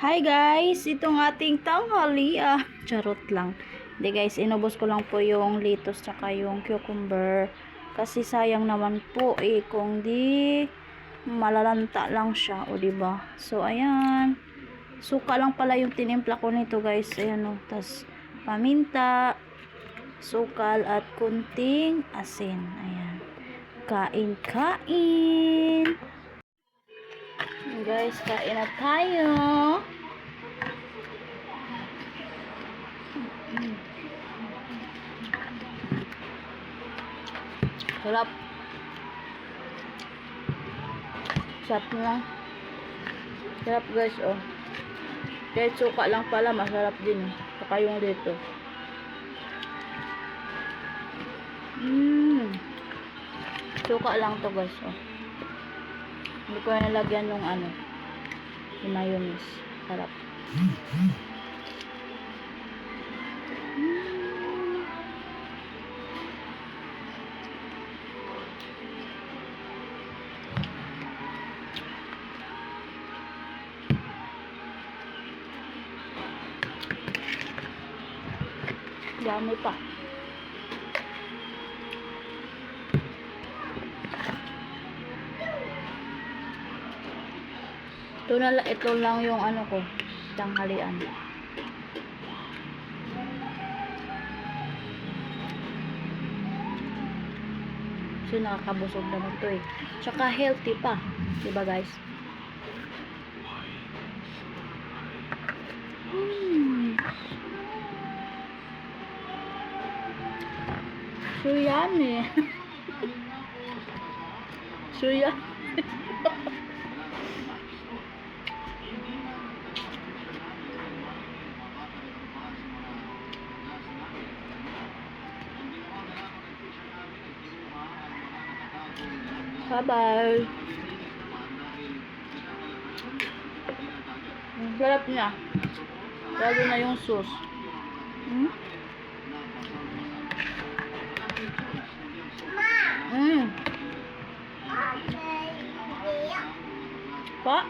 Hi guys, itong ating tanghalian. Charot lang. Hindi guys, inubos ko lang po yung lettuce tsaka yung cucumber. Kasi sayang naman po kung di malalanta lang siya, o diba? So ayan. Suka lang pala yung tinimpla ko nito guys. Ayan o. Tas paminta, sukal at kunting asin. Ayan. Kain-kain. Guys, kain na tayo. Sarap. Sarap na. Sarap guys, oh. Kahit suka lang pala, masarap din. Saka yung dito. Suka lang to guys, oh. Hindi ko nalagyan ng ano, yung mayonnaise. Sarap. Dami pa. Ito lang yung ano ko, tanghalian. Kasi nakakabusog naman to eh. Tsaka healthy pa. Diba guys? So yummy. So yummy. Bye-bye. Ang sarap niya. Lalo na yung sauce. Pa?